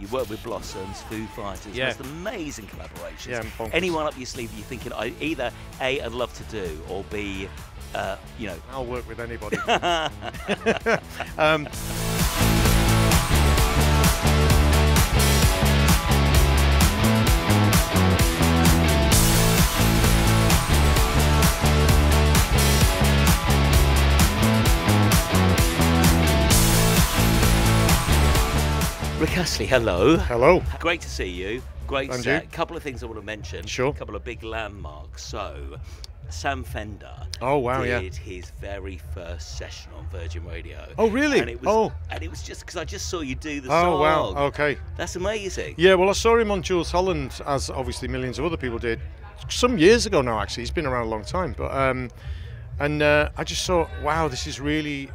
You work with Blossoms, Foo Fighters, Yeah. most amazing collaborations. Yeah, bonkers. Anyone up your sleeve that you're thinking either A, I'd love to do, or B, you know. I'll work with anybody. Rick Astley, hello. Hello. Great to see you. Great And set. you? Couple of things I want to mention. Sure. A couple of big landmarks. So, Sam Fender Oh, wow, yeah. did his very first session on Virgin Radio. Oh, really? And it was just because I just saw you do the song. Oh, wow. Okay. That's amazing. Yeah, well, I saw him on Jules Holland, as obviously millions of other people did, some years ago now, actually. He's been around a long time. But I just thought, wow, this is really...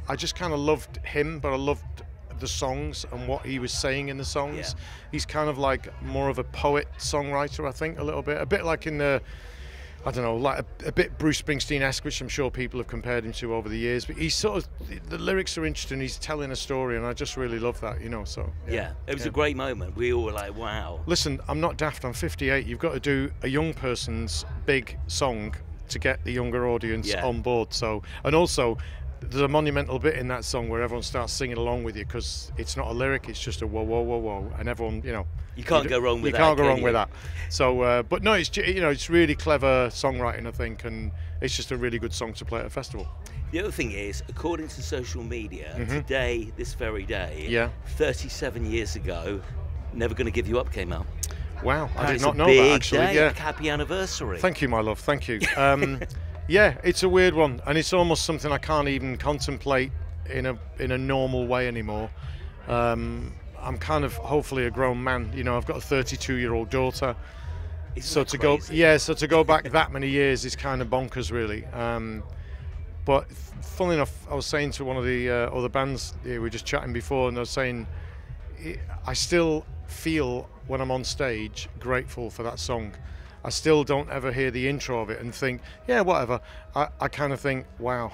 I just kind of loved him, but I loved the songs and what he was saying in the songs. Yeah. He's kind of like more of a poet-songwriter, I think, a bit like in the... I don't know, like a bit Bruce Springsteen-esque, which I'm sure people have compared him to over the years. But he's sort of, the lyrics are interesting. He's telling a story, and I just really love that, you know. So Yeah, it was a great moment. We all were like, wow. Listen, I'm not daft. I'm 58. You've got to do a young person's big song to get the younger audience on board. So, and also, there's a monumental bit in that song where everyone starts singing along with you because it's not a lyric; it's just a whoa, whoa, whoa, whoa, and everyone, you know. You can't go wrong with that. You can't go wrong with that. So, but no, it's, you know, it's really clever songwriting, I think, and it's just a really good song to play at a festival. The other thing is, according to social media, today, this very day, 37 years ago, Never Gonna Give You Up came out. Wow, I did It's not a know big that, actually. day, Yeah. like happy anniversary. Thank you, my love. Thank you. Yeah, it's a weird one, and it's almost something I can't even contemplate in a normal way anymore. I'm kind of hopefully a grown man. You know, I've got a 32-year-old daughter. Isn't that crazy? So to go back that many years is kind of bonkers, really. But funnily enough, I was saying to one of the other bands, we were just chatting before, and I was saying, I still feel when I'm on stage grateful for that song. I still don't ever hear the intro of it and think, yeah, whatever. I kind of think, wow.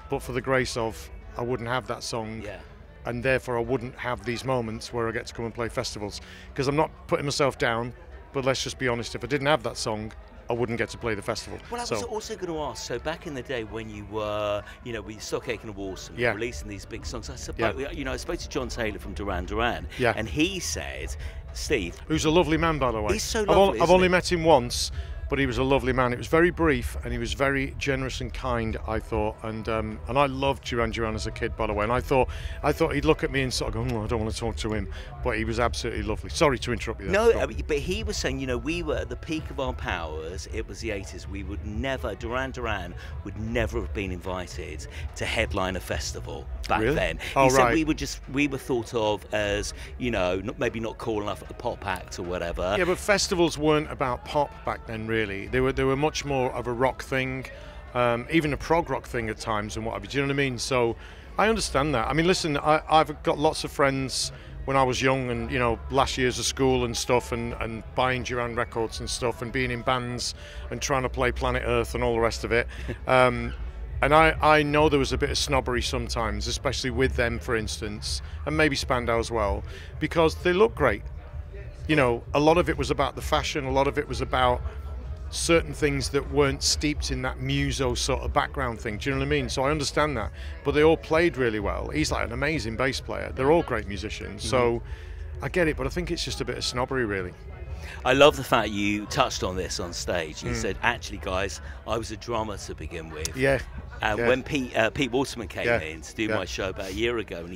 But for the grace of, I wouldn't have that song. Yeah. And therefore I wouldn't have these moments where I get to come and play festivals. Because I'm not putting myself down, but let's just be honest, if I didn't have that song, I wouldn't get to play the festival. Well, I was also going to ask, so back in the day when you were, you know, with Stockacre and Waterman, releasing these big songs, I suppose, you know, I spoke to John Taylor from Duran Duran, and he said, Steve... Who's a lovely man, by the way. He's so lovely, I've only met him once, but he was a lovely man. It was very brief, and he was very generous and kind, I thought. And I loved Duran Duran as a kid, by the way. And I thought he'd look at me and sort of go, oh, I don't want to talk to him. But he was absolutely lovely. Sorry to interrupt you there. No, but he was saying, you know, we were at the peak of our powers. It was the 80s. We would never, Duran Duran would never have been invited to headline a festival back then. He said we were thought of as, you know, maybe not cool enough at the pop act or whatever. Yeah, but festivals weren't about pop back then, really. They were much more of a rock thing, even a prog rock thing at times and whatever. Do you know what I mean? So I understand that. I mean, listen, I've got lots of friends when I was young and, you know, last years of school and stuff and buying Duran records and stuff and being in bands and trying to play Planet Earth and all the rest of it. And I know there was a bit of snobbery sometimes, especially with them, for instance, and maybe Spandau as well, because they look great. You know, a lot of it was about the fashion, a lot of it was about certain things that weren't steeped in that muso sort of background thing. Do you know what I mean? So I understand that. But they all played really well. He's like an amazing bass player. They're all great musicians. So I get it, but I think it's just a bit of snobbery, really. I love the fact you touched on this on stage. You said, actually, guys, I was a drummer to begin with. Yeah. And when Pete Waterman came in to do my show about a year ago, and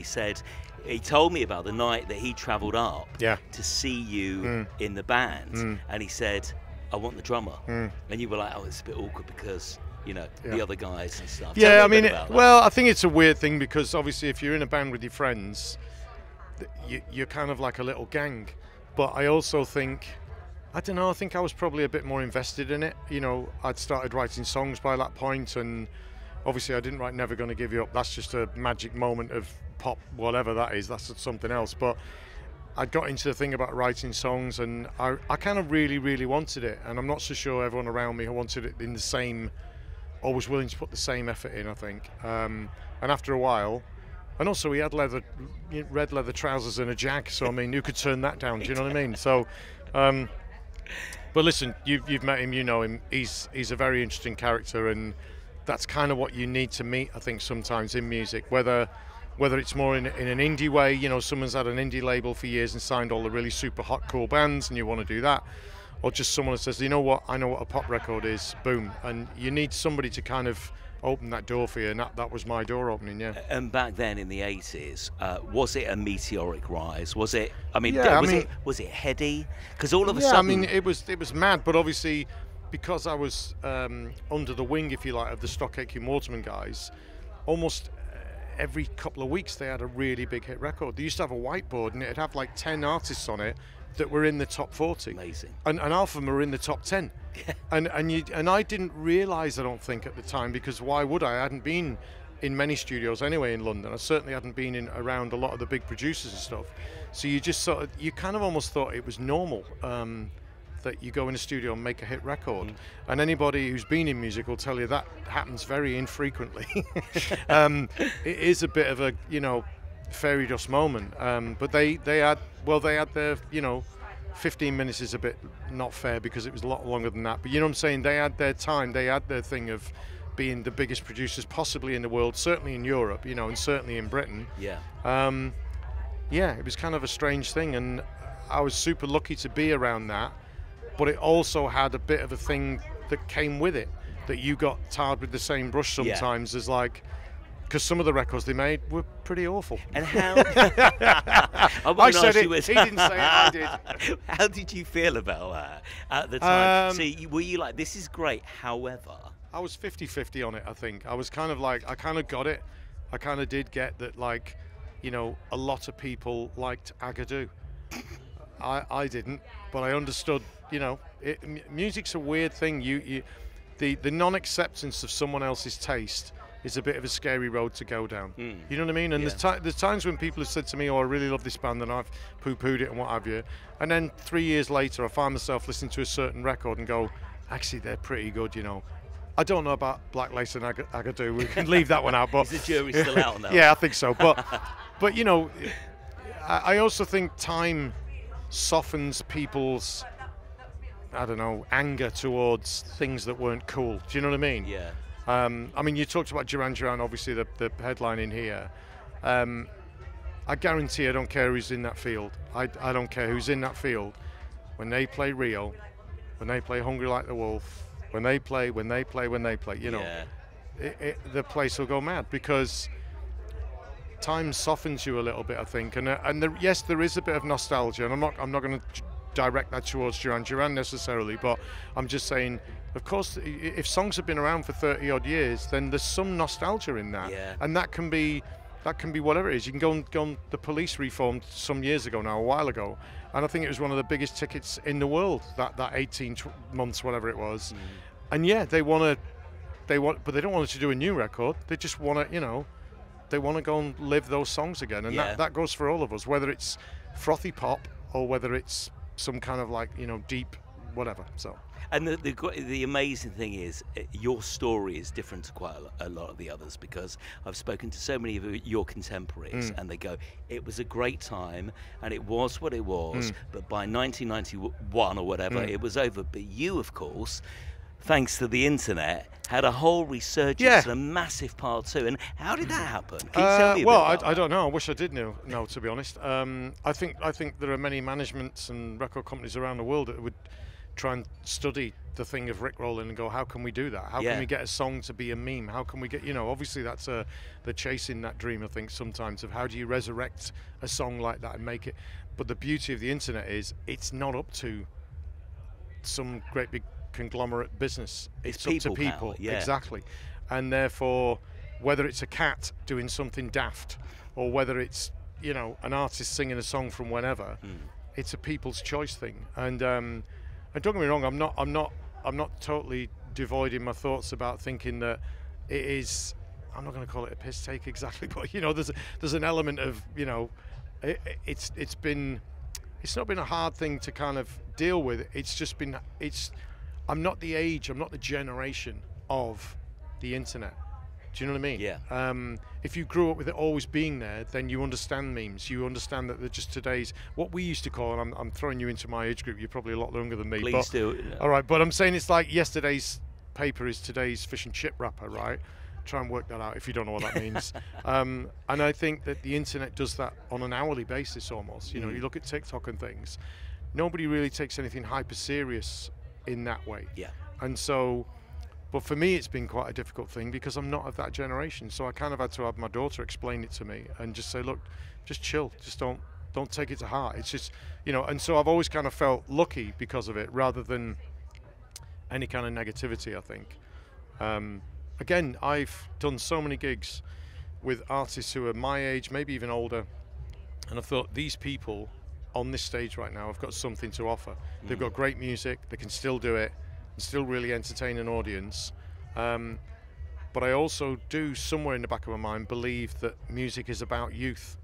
he told me about the night that he travelled up to see you in the band, and he said, I want the drummer. And you were like, oh, it's a bit awkward because, you know, the other guys and stuff. Yeah, I mean, well, I think it's a weird thing because obviously if you're in a band with your friends, you're kind of like a little gang. But I also think, I don't know, I think I was probably a bit more invested in it. You know, I'd started writing songs by that point, and obviously I didn't write Never Gonna Give You Up. That's just a magic moment of pop, whatever that is, that's something else. But I got into the thing about writing songs, and I kind of really, really wanted it. And I'm not so sure everyone around me wanted it in the same, or was willing to put the same effort in, I think. And after a while, And also, he had red leather trousers and a jag. So I mean, who could turn that down? Do you know what I mean? So, but listen, you've met him, you know him. He's a very interesting character, and that's kind of what you need to meet, I think, sometimes in music. Whether it's more in an indie way, you know, someone's had an indie label for years and signed all the really super hot, cool bands, and you want to do that, or just someone that says, you know what, I know what a pop record is, boom. And you need somebody to kind of open that door for you, and that was my door opening, yeah. And back then in the 80s, was it a meteoric rise? Was it, was it heady? Because all of a sudden... I mean, it was mad, but obviously, because I was under the wing, if you like, of the Stock Aitken Waterman guys, almost every couple of weeks they had a really big hit record. They used to have a whiteboard, and it'd have like 10 artists on it that were in the top 40. Amazing. And half of them were in the top 10. and I didn't realise, I don't think, at the time, because why would I? I hadn't been in many studios anyway in London. I certainly hadn't been around a lot of the big producers and stuff. So you just you kind of almost thought it was normal that you go in a studio and make a hit record. And anybody who's been in music will tell you that happens very infrequently. It is a bit of a, you know, fairy dust moment. But they had their, you know, 15 minutes is a bit not fair because it was a lot longer than that. But you know what I'm saying? They had their time. They had their thing of being the biggest producers possibly in the world, certainly in Europe, you know, and certainly in Britain. Yeah. Yeah, it was kind of a strange thing, and I was super lucky to be around that. But it also had a bit of a thing that came with it, that you got tarred with the same brush sometimes, as like, because some of the records they made were pretty awful. And how... I said it, he didn't say it, I did. How did you feel about that at the time? So were you like, this is great, however... I was 50-50 on it, I think. I was kind of like, I kind of got it. I kind of did get that, like, you know, a lot of people liked Agadoo. I didn't, but I understood, you know, music's a weird thing. The non-acceptance of someone else's taste is a bit of a scary road to go down. You know what I mean? And there's times when people have said to me, oh, I really love this band, and I've poo-pooed it and what have you. And then 3 years later, I find myself listening to a certain record and go, actually, they're pretty good, you know. I don't know about Black Lace and Agadoo. We can leave that one out. But is the jury still out on that? Yeah, I think so. But you know, I also think time softens people's, I don't know, anger towards things that weren't cool. Do you know what I mean? Yeah. I mean, you talked about Duran Duran, obviously the headline in here. I guarantee I don't care who's in that field. I don't care who's in that field. When they play Rio, when they play Hungry Like the Wolf, when they play, you know, the place will go mad, because time softens you a little bit, I think. Yes, there is a bit of nostalgia, and I'm not going to direct that towards Duran Duran necessarily, but I'm just saying, of course, if songs have been around for 30 odd years, then there's some nostalgia in that, and that can be whatever it is. You can go on The Police reformed some years ago now, a while ago, and I think it was one of the biggest tickets in the world, that 18 months, whatever it was. And yeah, but they don't want to do a new record. They just want to, you know, they want to go and live those songs again, and that goes for all of us, whether it's frothy pop or whether it's some kind of, like, you know, deep whatever. So. And the amazing thing is, your story is different to quite a lot of the others, because I've spoken to so many of your contemporaries, and they go, it was a great time, and it was what it was, but by 1991 or whatever, it was over. But you, of course, thanks to the internet, had a whole resurgence and a massive part two. And how did that happen? Can you tell me a bit about I don't know. I wish I did know, to be honest. I think there are many managements and record companies around the world that would try and study the thing of rickrolling and go, how can we do that? How can we get a song to be a meme? How can we get, you know, obviously that's the chasing that dream, I think, sometimes, of how do you resurrect a song like that and make it. But the beauty of the internet is it's not up to some great big conglomerate business. It's up to people. Exactly. And therefore, whether it's a cat doing something daft, or whether it's, you know, an artist singing a song from whenever, it's a people's choice thing. And don't get me wrong, I'm not totally devoid in my thoughts about thinking that it is, I'm not going to call it a piss take exactly, but, you know, there's an element of, you know, it's not been a hard thing to kind of deal with. It's just been, I'm not the age, I'm not the generation of the internet. Do you know what I mean? Yeah. If you grew up with it always being there, then you understand memes. You understand that they're just today's, what we used to call, and I'm throwing you into my age group, you're probably a lot younger than me. Please do. All right, but I'm saying it's like yesterday's paper is today's fish and chip wrapper, right? Try and work that out if you don't know what that means. And I think that the internet does that on an hourly basis almost. You know, you look at TikTok and things, nobody really takes anything hyper serious in that way. Yeah. And so, but for me, it's been quite a difficult thing because I'm not of that generation. So I kind of had to have my daughter explain it to me and just say, look, just chill, just don't take it to heart. It's just, you know, and so I've always kind of felt lucky because of it rather than any kind of negativity, I think. Again, I've done so many gigs with artists who are my age, maybe even older, and I thought these people on this stage right now have got something to offer. They've got great music, they can still do it, and still really entertain an audience. But I also do, somewhere in the back of my mind, believe that music is about youth.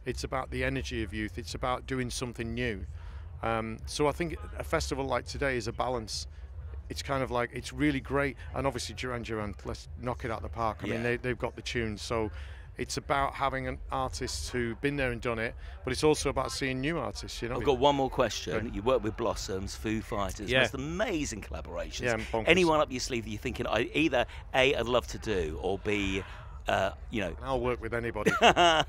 It's about the energy of youth. It's about doing something new. So I think a festival like today is a balance. It's kind of like, it's really great, and obviously Duran Duran, let's knock it out the park. I mean, they've got the tunes, so it's about having an artist who's been there and done it, but it's also about seeing new artists, you know. I've got one more question. Okay. You work with Blossoms, Foo Fighters, most amazing collaborations. Yeah, anyone up your sleeve that you're thinking, either A, I'd love to do, or B, you know. I'll work with anybody. I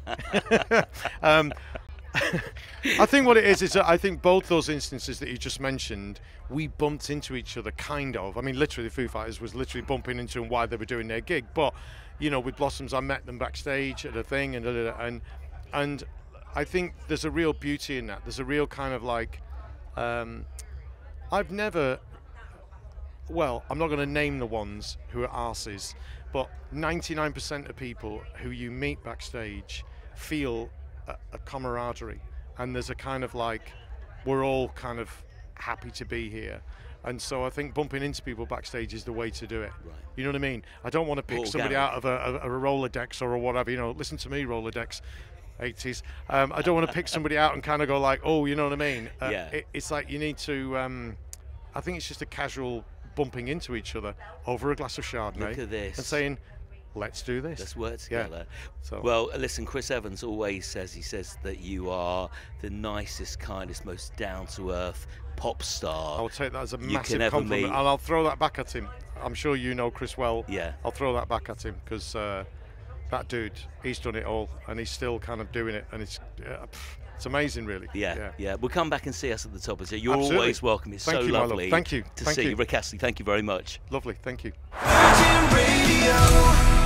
think what it is that I think both those instances that you just mentioned, we bumped into each other, kind of. I mean, literally, the Foo Fighters was literally bumping into them while they were doing their gig. But, you know, with Blossoms, I met them backstage at a thing, and I think there's a real beauty in that. There's a real kind of like, I've never, well, I'm not going to name the ones who are arses, but 99% of people who you meet backstage feel a camaraderie, and there's a kind of like, we're all kind of happy to be here. And so I think bumping into people backstage is the way to do it. Right. You know what I mean? I don't want to pick somebody out of a Rolodex or whatever, you know, listen to me, Rolodex, 80s. I don't want to pick somebody out and kind of go like, oh, you know what I mean? It's like you need to, I think it's just a casual bumping into each other over a glass of Chardonnay. Look at this. And saying, let's do this. Let's work together. Yeah. So. Well, listen, Chris Evans always says that you are the nicest, kindest, most down-to-earth pop star. I'll take that as a massive compliment, and I'll throw that back at him. I'm sure you know Chris well. Yeah. I'll throw that back at him because that dude, he's done it all, and he's still kind of doing it, and it's amazing, really. Yeah. We'll come back and see us at the top. You're Absolutely. Always welcome. It's so lovely. Thank you to see you. Rick Astley, thank you very much. Lovely. Thank you. Virgin Radio.